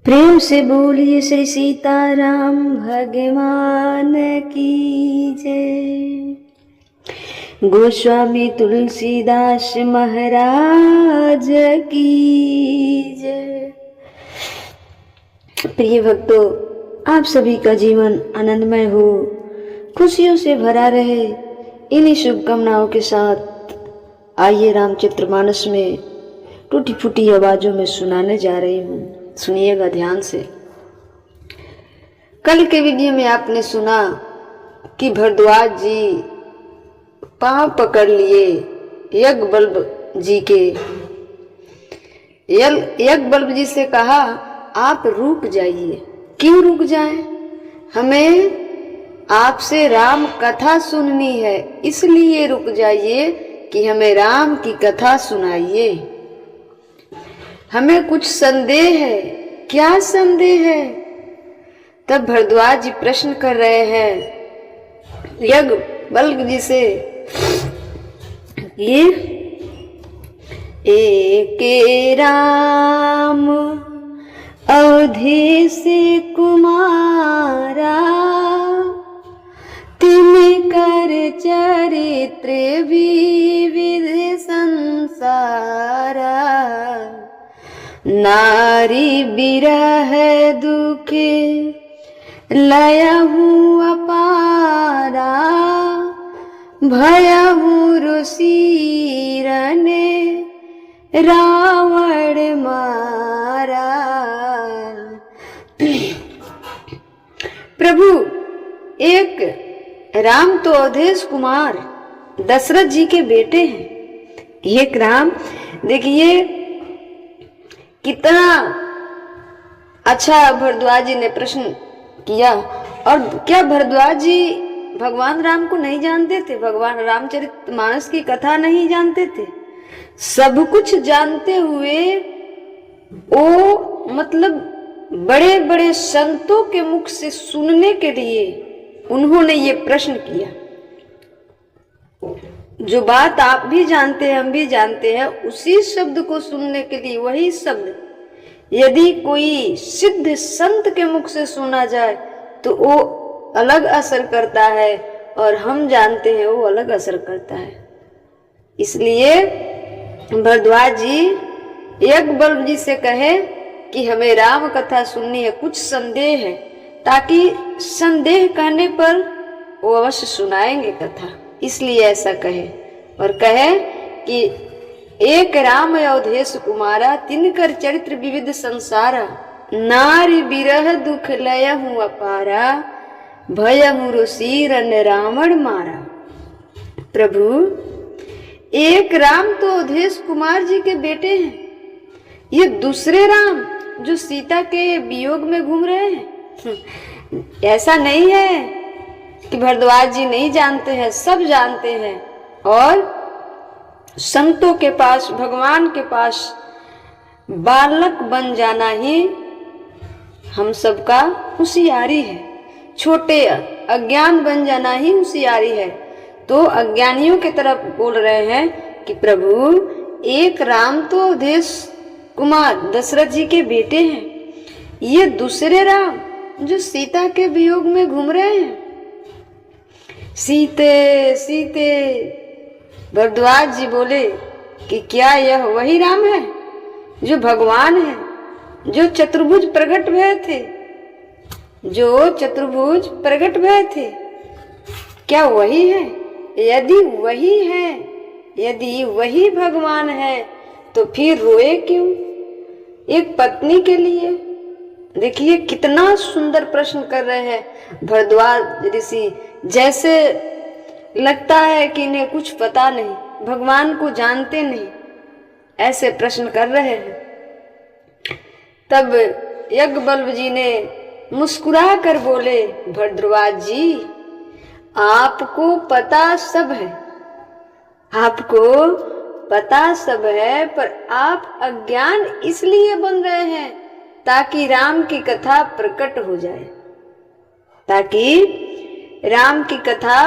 प्रेम से बोलिए श्री सीताराम भगवान की जय। गोस्वामी तुलसीदास महाराज की जय। प्रिय भक्तों, आप सभी का जीवन आनंदमय हो, खुशियों से भरा रहे, इन्हीं शुभकामनाओं के साथ आइए रामचरितमानस में टूटी फूटी आवाजों में सुनाने जा रही हूँ। सुनिएगा ध्यान से। कल के वीडियो में आपने सुना कि भरद्वाज जी पांव पकड़ लिए यज्ञबल्ब जी के। यज्ञबल्ब जी से कहा, आप रुक जाइए। क्यों रुक जाएं? हमें आपसे राम कथा सुननी है, इसलिए रुक जाइए कि हमें राम की कथा सुनाइए। हमें कुछ संदेह है। क्या संदेह है? तब भरद्वाज जी प्रश्न कर रहे हैं यज्ञबल्ब जी से, ये एके राम अवधेश कुमारा, तिन कर चरित्र विविध संसारा, नारी बिरह दुख लयहु अपारा, भयहु रुसिरन रावण मारा। प्रभु, एक राम तो अवधेश कुमार दशरथ जी के बेटे हैं। एक राम, देखिए कितना अच्छा भरद्वाज जी ने प्रश्न किया। और क्या भरद्वाज जी भगवान राम को नहीं जानते थे? भगवान रामचरितमानस की कथा नहीं जानते थे? सब कुछ जानते हुए वो बड़े बड़े संतों के मुख से सुनने के लिए उन्होंने ये प्रश्न किया। जो बात आप भी जानते हैं, हम भी जानते हैं, उसी शब्द को सुनने के लिए, वही शब्द यदि कोई सिद्ध संत के मुख से सुना जाए तो वो अलग असर करता है, और हम जानते हैं वो अलग असर करता है। इसलिए भरद्वाज जी यज्ञबल्ब जी से कहे कि हमें राम कथा सुननी है, कुछ संदेह है, ताकि संदेह कहने पर वो अवश्य सुनाएंगे कथा, इसलिए ऐसा कहे। और कहे कि एक राम अवधेश कुमारा, तिनकर चरित्र विविध संसारा, नारी बिरह दुख लयहु अपारा, भयहु रुसिरन रावण मारा। प्रभु, एक राम तो अवधेश कुमार जी के बेटे हैं, ये दूसरे राम जो सीता के वियोग में घूम रहे हैं। ऐसा नहीं है कि भरद्वाज जी नहीं जानते हैं, सब जानते हैं। और संतों के पास, भगवान के पास बालक बन जाना ही हम सबका होशियारी है। छोटे अज्ञान बन जाना ही होशियारी है। तो अज्ञानियों की तरफ बोल रहे हैं कि प्रभु, एक राम तो अवधेश कुमार दशरथ जी के बेटे हैं, ये दूसरे राम जो सीता के वियोग में घूम रहे हैं। सीते सीते भरद्वाज जी बोले कि क्या यह वही राम है जो भगवान है, जो चतुर्भुज प्रकट भय थे, जो चतुर्भुज प्रकट भय थे? क्या वही है? यदि वही है, यदि वही भगवान है, तो फिर रोए क्यों एक पत्नी के लिए? देखिए कितना सुंदर प्रश्न कर रहे हैं भरद्वाज ऋषि। जैसे लगता है कि इन्हें कुछ पता नहीं, भगवान को जानते नहीं, ऐसे प्रश्न कर रहे हैं। तब यज्ञबल्ब जी ने मुस्कुरा कर बोले, भरद्वाज जी, आपको पता सब है, आपको पता सब है, पर आप अज्ञान इसलिए बन रहे हैं ताकि राम की कथा प्रकट हो जाए, ताकि राम की कथा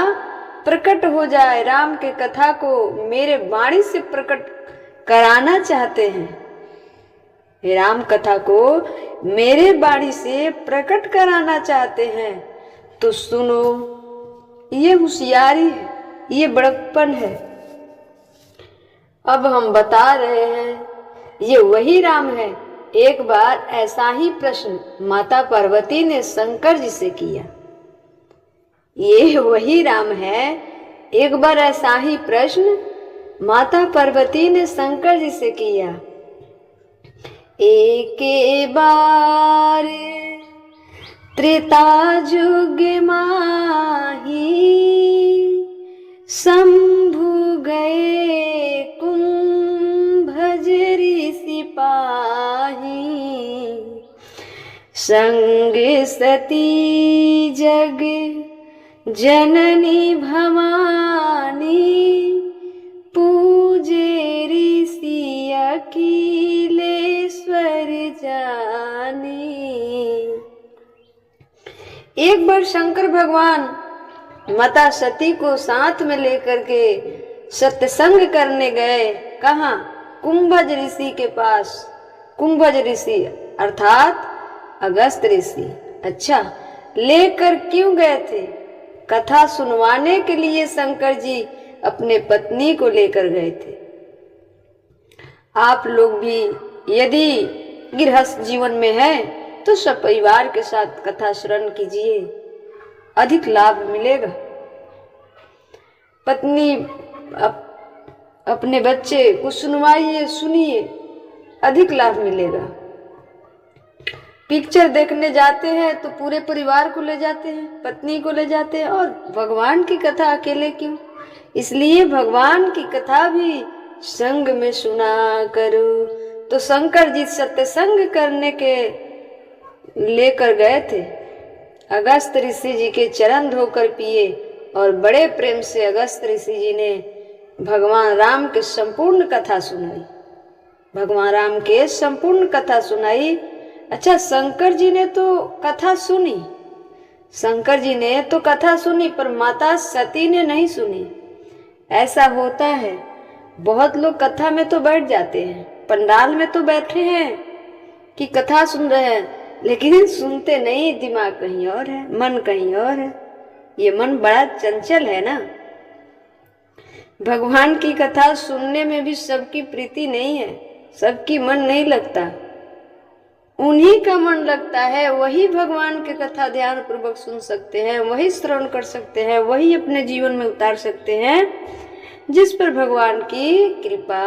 प्रकट हो जाए। राम के कथा को मेरे वाणी से प्रकट कराना चाहते हैं। राम कथा को मेरे बाणी से प्रकट कराना चाहते हैं तो सुनो, ये होशियारी है, ये बड़प्पन है। अब हम बता रहे हैं, ये वही राम है। एक बार ऐसा ही प्रश्न माता पार्वती ने शंकर जी से किया। ये वही राम है। एक बार ऐसा ही प्रश्न माता पार्वती ने शंकर जी से किया। एक बार त्रेता युग माही शंभु गए कुंभज ऋषि पाही, संग सती जग जननी भवानी, पूजे ऋषि अखिलेश्वर जानी। एक बार शंकर भगवान माता सती को साथ में लेकर के सत्संग करने गए। कहाँ? कुंभज ऋषि के पास। कुंभज ऋषि अर्थात अगस्त ऋषि। अच्छा, लेकर क्यों गए थे? कथा सुनवाने के लिए शंकर जी अपने पत्नी को लेकर गए थे। आप लोग भी यदि गृहस्थ जीवन में हैं तो सब परिवार के साथ कथा श्रवण कीजिए, अधिक लाभ मिलेगा। पत्नी अपने बच्चे को सुनवाइए, सुनिए, अधिक लाभ मिलेगा। पिक्चर देखने जाते हैं तो पूरे परिवार को ले जाते हैं, पत्नी को ले जाते हैं, और भगवान की कथा अकेले क्यों? इसलिए भगवान की कथा भी संग में सुना करो। तो शंकर जी सत्संग करने के लेकर गए थे। अगस्त ऋषि जी के चरण धोकर पिए और बड़े प्रेम से अगस्त ऋषि जी ने भगवान राम के संपूर्ण कथा सुनाई। भगवान राम के संपूर्ण कथा सुनाई। अच्छा, शंकर जी ने तो कथा सुनी, शंकर जी ने तो कथा सुनी, पर माता सती ने नहीं सुनी। ऐसा होता है, बहुत लोग कथा में तो बैठ जाते हैं, पंडाल में तो बैठे हैं कि कथा सुन रहे हैं, लेकिन सुनते नहीं, दिमाग कहीं और है, मन कहीं और है। ये मन बड़ा चंचल है ना। भगवान की कथा सुनने में भी सबकी प्रीति नहीं है, सबकी मन नहीं लगता। उन्हीं का मन लगता है, वही भगवान की कथा ध्यान पूर्वक सुन सकते हैं, वही श्रवण कर सकते हैं, वही अपने जीवन में उतार सकते हैं जिस पर भगवान की कृपा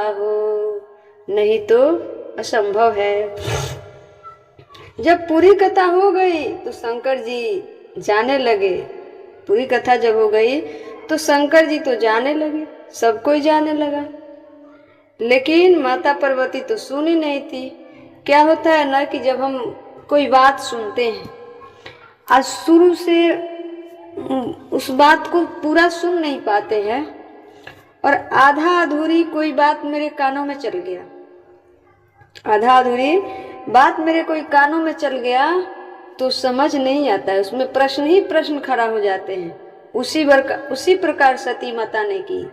हो, नहीं तो असंभव है। जब पूरी कथा हो गई तो शंकर जी जाने लगे। पूरी कथा जब हो गई तो शंकर जी तो जाने लगे, सब कोई जाने लगा, लेकिन माता पार्वती तो सुनी नहीं थी। क्या होता है ना कि जब हम कोई बात सुनते हैं, आज शुरू से उस बात को पूरा सुन नहीं पाते हैं, और आधा अधूरी कोई बात मेरे कानों में चल गया, आधा अधूरी बात मेरे कोई कानों में चल गया तो समझ नहीं आता है, उसमें प्रश्न ही प्रश्न खड़ा हो जाते हैं। उसी प्रकार सती माता ने की,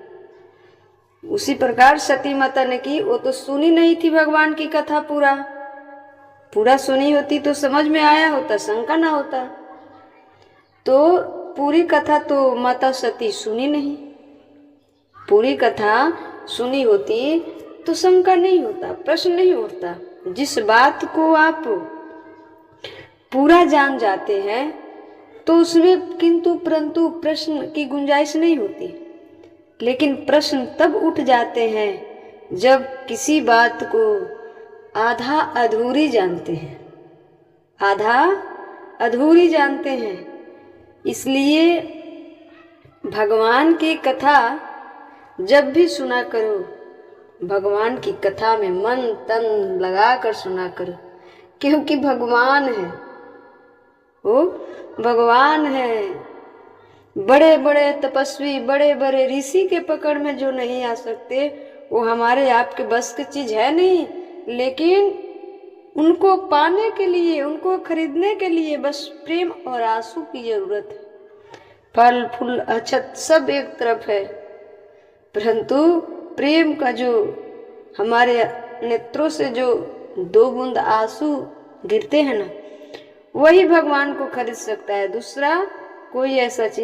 उसी प्रकार सती माता ने की। वो तो सुनी नहीं थी भगवान की कथा, पूरा सुनी होती तो समझ में आया होता, शंका ना होता। तो पूरी कथा तो माता सती सुनी नहीं, पूरी कथा सुनी होती तो शंका नहीं होता, प्रश्न नहीं उठता। जिस बात को आप पूरा जान जाते हैं तो उसमें किंतु परंतु प्रश्न की गुंजाइश नहीं होती, लेकिन प्रश्न तब उठ जाते हैं जब किसी बात को आधा अधूरी जानते हैं, आधा अधूरी जानते हैं। इसलिए भगवान की कथा जब भी सुना करो, भगवान की कथा में मन तन लगा कर सुना करो, क्योंकि भगवान है, वो भगवान है। बड़े बड़े तपस्वी, बड़े बड़े ऋषि के पकड़ में जो नहीं आ सकते, वो हमारे आपके बस की चीज है नहीं, लेकिन उनको पाने के लिए, उनको खरीदने के लिए बस प्रेम और आंसू की जरूरत है। फल फूल अक्षत सब एक तरफ है, परंतु प्रेम का जो हमारे नेत्रों से जो दो बूंद आंसू गिरते हैं ना, वही भगवान को खरीद सकता है, दूसरा कोई ऐसा चीज